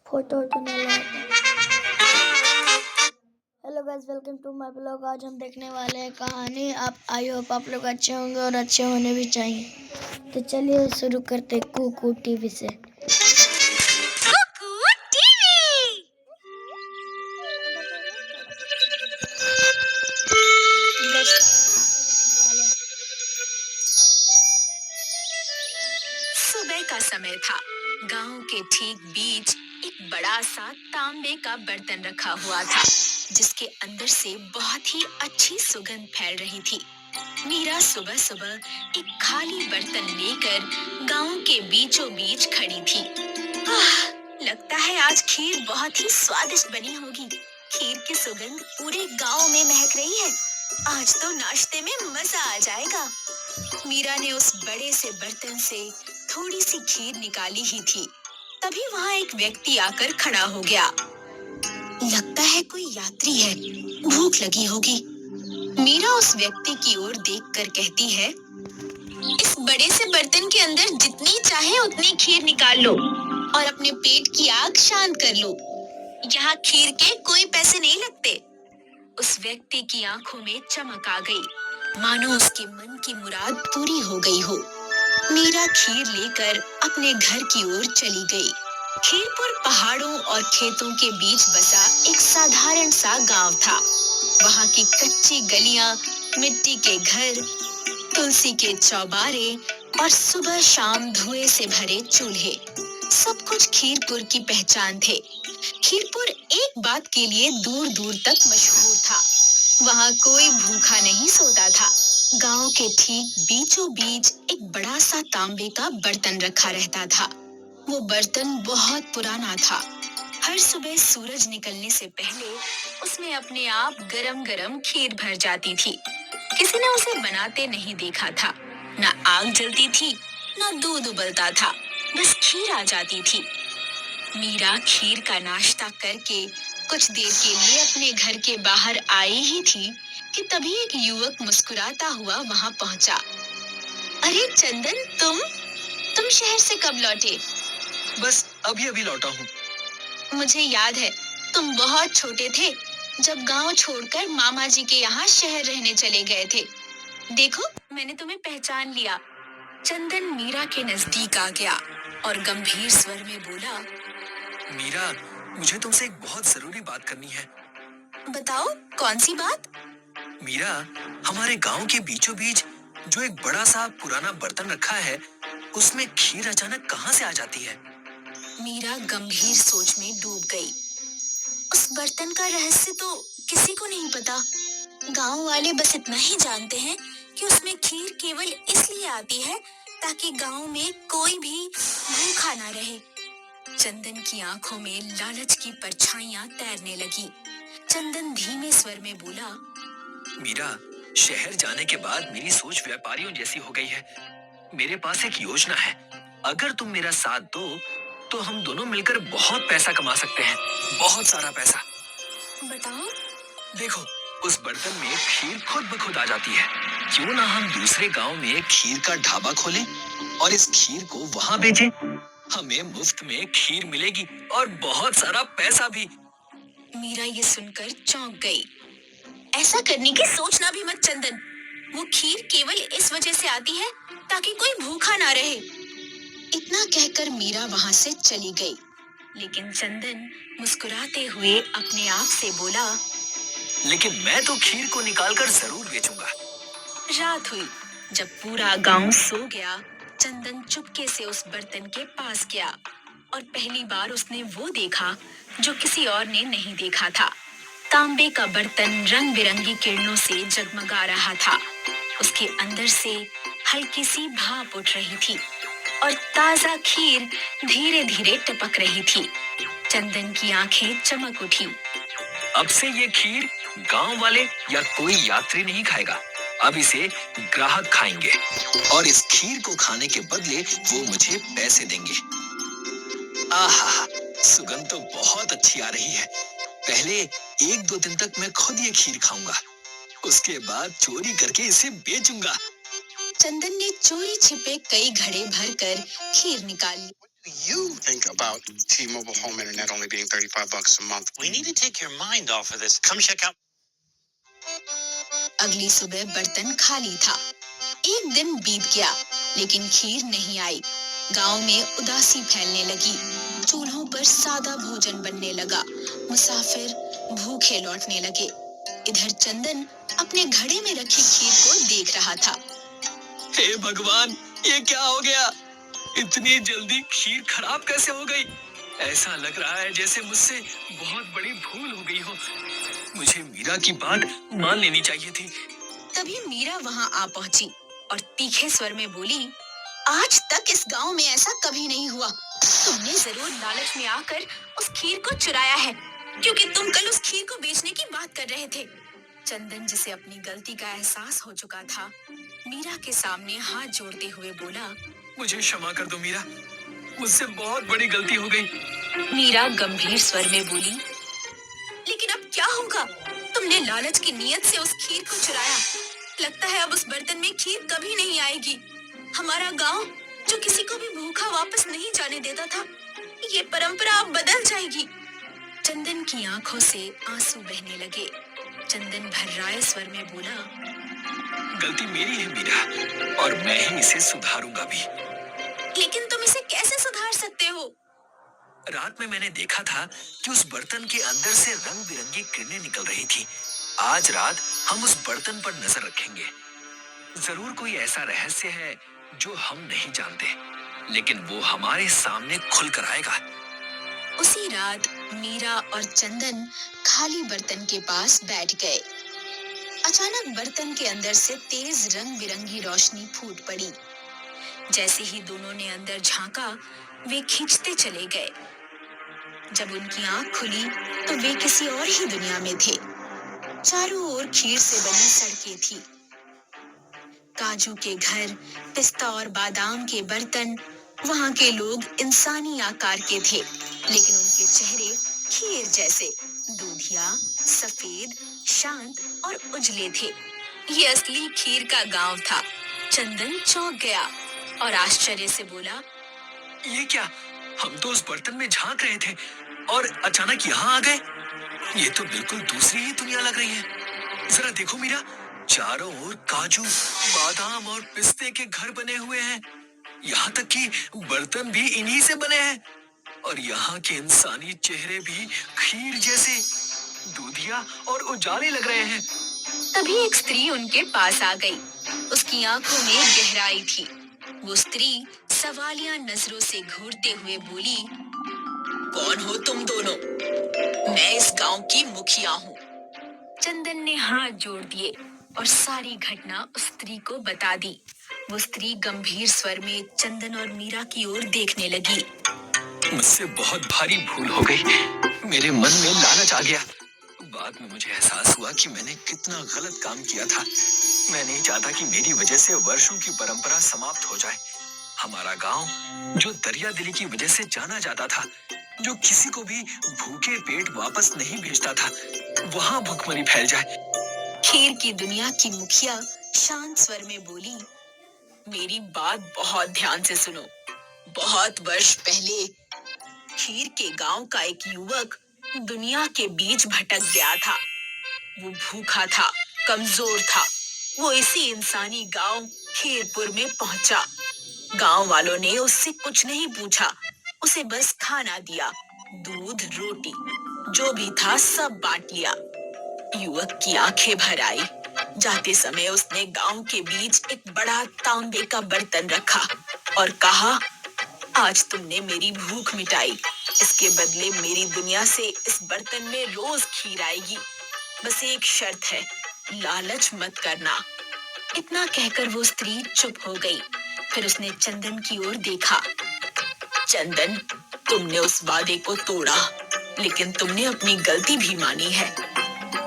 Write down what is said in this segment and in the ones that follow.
Photo तो नहीं लाया। Hello guys, welcome to my blog. आज हम देखने वाले हैं कहानी। आई होप आप लोग अच्छे होंगे और अच्छे होने भी चाहिए। तो चलिए शुरू करते कुकू टीवी से। सुबह का समय था। गांव के ठीक बीच एक बड़ा सा तांबे का बर्तन रखा हुआ था, जिसके अंदर से बहुत ही अच्छी सुगंध फैल रही थी। मीरा सुबह सुबह एक खाली बर्तन लेकर गांव के बीचों बीच खड़ी थी। लगता है आज खीर बहुत ही स्वादिष्ट बनी होगी। खीर की सुगंध पूरे गांव में महक रही है। आज तो नाश्ते में मजा आ जाएगा। मीरा ने उस बड़े से बर्तन से थोड़ी सी खीर निकाली ही थी, तभी वहाँ एक व्यक्ति आकर खड़ा हो गया। लगता है कोई यात्री है, भूख लगी होगी। मीरा उस व्यक्ति की ओर देखकर कहती है, इस बड़े से बर्तन के अंदर जितनी चाहे उतनी खीर निकाल लो और अपने पेट की आग शांत कर लो। यहाँ खीर के कोई पैसे नहीं लगते। उस व्यक्ति की आंखों में चमक आ गई, मानो उसके मन की मुराद पूरी हो गई हो। मीरा खीर लेकर अपने घर की ओर चली गई। खीरपुर पहाड़ों और खेतों के बीच बसा एक साधारण सा गांव था। वहाँ की कच्ची गलियां, मिट्टी के घर, तुलसी के चौबारे और सुबह शाम धुएं से भरे चूल्हे, सब कुछ खीरपुर की पहचान थे। खीरपुर एक बात के लिए दूर दूर तक मशहूर था, वहाँ कोई भूखा नहीं सोता था। गांव के ठीक बीचों बीच एक बड़ा सा तांबे का बर्तन रखा रहता था। वो बर्तन बहुत पुराना था। हर सुबह सूरज निकलने से पहले उसमें अपने आप गरम गरम खीर भर जाती थी। किसी ने उसे बनाते नहीं देखा था। ना आग जलती थी, ना दूध उबलता था, बस खीर आ जाती थी। मीरा खीर का नाश्ता करके कुछ देर के लिए अपने घर के बाहर आई ही थी कि तभी एक युवक मुस्कुराता हुआ वहां पहुंचा। अरे चंदन, तुम शहर से कब लौटे? बस अभी अभी लौटा हूँ। मुझे याद है, तुम बहुत छोटे थे जब गांव छोड़कर मामा जी के यहाँ शहर रहने चले गए थे। देखो, मैंने तुम्हें पहचान लिया। चंदन मीरा के नजदीक आ गया और गंभीर स्वर में बोला, मीरा, मुझे तुमसे एक बहुत जरूरी बात करनी है। बताओ, कौन सी बात? मीरा, हमारे गांव के बीचों बीच जो एक बड़ा सा पुराना बर्तन रखा है, उसमें खीर अचानक कहाँ से आ जाती है? मीरा गंभीर सोच में डूब गई। उस बर्तन का रहस्य तो किसी को नहीं पता। गांव वाले बस इतना ही जानते हैं कि उसमें खीर केवल इसलिए आती है ताकि गांव में कोई भी भूखा ना रहे। चंदन की आंखों में लालच की परछाइयां तैरने लगी। चंदन धीमे स्वर में बोला, मीरा, शहर जाने के बाद मेरी सोच व्यापारियों जैसी हो गई है। मेरे पास एक योजना है। अगर तुम मेरा साथ दो तो हम दोनों मिलकर बहुत पैसा कमा सकते हैं, बहुत सारा पैसा। बताओ। देखो, उस बर्तन में खीर खुद ब खुद आ जाती है। क्यों ना हम दूसरे गांव में खीर का ढाबा खोलें और इस खीर को वहां बेचें। हमें मुफ्त में खीर मिलेगी और बहुत सारा पैसा भी। मीरा ये सुनकर चौंक गई। ऐसा करने की सोचना भी मत चंदन। वो खीर केवल इस वजह से आती है ताकि कोई भूखा ना रहे। इतना कहकर मीरा वहां से चली गई। लेकिन चंदन मुस्कुराते हुए अपने आप से बोला, लेकिन मैं तो खीर को निकालकर जरूर बेचूंगा। रात हुई। जब पूरा गांव सो गया, चंदन चुपके से उस बर्तन के पास गया और पहली बार उसने वो देखा जो किसी और ने नहीं देखा था। तांबे का बर्तन रंग बिरंगी किरणों से जगमगा रहा था। उसके अंदर से हल्की सी भाप उठ रही थी और ताजा खीर धीरे धीरे टपक रही थी। चंदन की आंखें चमक उठी। अब से ये खीर गांव वाले या कोई यात्री नहीं खाएगा। अब इसे ग्राहक खाएंगे और इस खीर को खाने के बदले वो मुझे पैसे देंगे। आहा, सुगंध तो बहुत अच्छी आ रही है। पहले 1-2 दिन तक मैं खुद ये खीर खाऊंगा, उसके बाद चोरी करके इसे बेचूंगा। चंदन ने चोरी छिपे कई घड़े भरकर खीर निकाली You think about T-Mobile home internet only being $35 a month. We need to take your mind off of this. Come check out. अगली सुबह बर्तन खाली था। एक दिन बीत गया, लेकिन खीर नहीं आई। गांव में उदासी फैलने लगी। चूल्हों पर सादा भोजन बनने लगा। मुसाफिर भूखे लौटने लगे। इधर चंदन अपने घड़े में रखी खीर को देख रहा था। हे भगवान, ये क्या हो गया? इतनी जल्दी खीर खराब कैसे हो गई? ऐसा लग रहा है जैसे मुझसे बहुत बड़ी भूल हो गई हो। मुझे मीरा की बात मान लेनी चाहिए थी। तभी मीरा वहां आ पहुंची और तीखे स्वर में बोली, आज तक इस गांव में ऐसा कभी नहीं हुआ। तुमने जरूर लालच में आकर उस खीर को चुराया है, क्योंकि तुम कल उस खीर को बेचने की बात कर रहे थे। चंदन, जिसे अपनी गलती का एहसास हो चुका था, मीरा के सामने हाथ जोड़ते हुए बोला, मुझे क्षमा कर दो मीरा, मुझसे बहुत बड़ी गलती हो गई। मीरा गंभीर स्वर में बोली, लेकिन अब क्या होगा? तुमने लालच की नीयत से उस खीर को चुराया। लगता है अब उस बर्तन में खीर कभी नहीं आएगी। हमारा गांव, जो किसी को भी भूखा वापस नहीं जाने देता था, ये परंपरा अब बदल जाएगी। चंदन की आंखों से आंसू बहने लगे। चंदन भर्राए स्वर में बोला, गलती मेरी है मीरा, और मैं ही इसे सुधारूंगा भी। लेकिन तुम इसे कैसे सुधार सकते हो? रात में मैंने देखा था कि उस बर्तन के अंदर से रंग बिरंगी किरणें निकल रही थी। आज रात हम उस बर्तन पर नजर रखेंगे। जरूर कोई ऐसा रहस्य है जो हम नहीं जानते, लेकिन वो हमारे सामने खुल कर आएगा। उसी रात मीरा और चंदन खाली बर्तन के पास बैठ गए। अचानक बर्तन के अंदर से तेज रंग बिरंगी रोशनी फूट पड़ी। जैसे ही दोनों ने अंदर झांका, वे खींचते चले गए। जब उनकी आंख खुली तो वे किसी और ही दुनिया में थे। चारों ओर खीर से बनी सड़कें थी। काजू के घर, पिस्ता और बादाम के बर्तन, वहां के लोग इंसानी आकार के थे, लेकिन उनके चेहरे खीर जैसे दूधिया, सफेद, शांत और उजले थे। ये असली खीर का गांव था। चंदन चौंक गया और आश्चर्य से बोला, ये क्या? हम तो उस बर्तन में झांक रहे थे और अचानक यहाँ आ गए। ये तो बिल्कुल दूसरी ही दुनिया लग रही है। जरा देखो मीरा, चारों ओर काजू, बादाम और पिस्ते के घर बने हुए हैं। यहाँ तक कि बर्तन भी इन्हीं से बने हैं। और यहाँ के इंसानी चेहरे भी खीर जैसे दूधिया और उजाले लग रहे हैं। तभी एक स्त्री उनके पास आ गई। उसकी आंखों में गहराई थी। वो स्त्री सवालिया नजरों से घूरते हुए बोली, कौन हो तुम दोनों? मैं इस गांव की मुखिया हूँ। चंदन ने हाथ जोड़ दिए और सारी घटना उस स्त्री को बता दी। वो स्त्री गंभीर स्वर में चंदन और मीरा की ओर देखने लगी। मुझसे बहुत भारी भूल हो गई। मेरे मन में लालच आ गया। बाद में मुझे एहसास हुआ कि मैंने कितना गलत काम किया था। मैं नहीं चाहता कि मेरी वजह से वर्षों की परंपरा समाप्त हो जाए। हमारा गांव, जो दरिया दिली की वजह से जाना जाता था, जो किसी को भी भूखे पेट वापस नहीं भेजता था, वहां भूखमरी फैल जाए। खीर की दुनिया की मुखिया शांत स्वर में बोली, मेरी बात बहुत ध्यान से सुनो। बहुत वर्ष पहले खीर के गांव का एक युवक दुनिया के बीच भटक गया था। वो भूखा था, कमजोर था। वो इसी इंसानी गांव खीरपुर में पहुंचा। गांव वालों ने उससे कुछ नहीं पूछा, उसे बस खाना दिया। दूध, रोटी, जो भी था सब बांट लिया। युवक की आंखें भर आई। जाते समय उसने गांव के बीच एक बड़ा तांबे का बर्तन रखा और कहा, आज तुमने मेरी भूख मिटाई। इसके बदले मेरी दुनिया से इस बर्तन में रोज खीर आएगी। बस एक शर्त है, लालच मत करना। इतना कहकर वो स्त्री चुप हो गई। फिर उसने चंदन की ओर देखा। चंदन, तुमने उस वादे को तोड़ा, लेकिन तुमने अपनी गलती भी मानी है।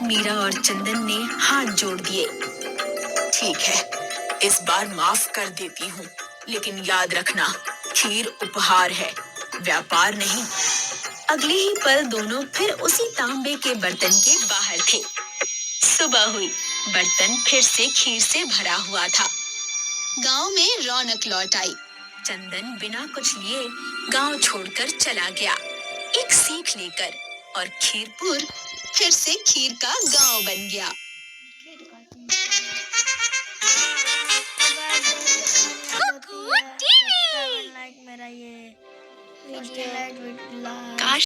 मीरा और चंदन ने हाथ जोड़ दिए। ठीक है, इस बार माफ कर देती हूँ, लेकिन याद रखना, खीर उपहार है, व्यापार नहीं। अगले ही पल दोनों फिर उसी तांबे के बर्तन के बाहर थे। सुबह हुई, बर्तन फिर से खीर से भरा हुआ था। गांव में रौनक लौट आई। चंदन बिना कुछ लिए गांव छोड़कर चला गया, एक सीख लेकर, और खीरपुर फिर से खीर का गांव बन गया। कुकू टीवी। मेरा ये वीडियो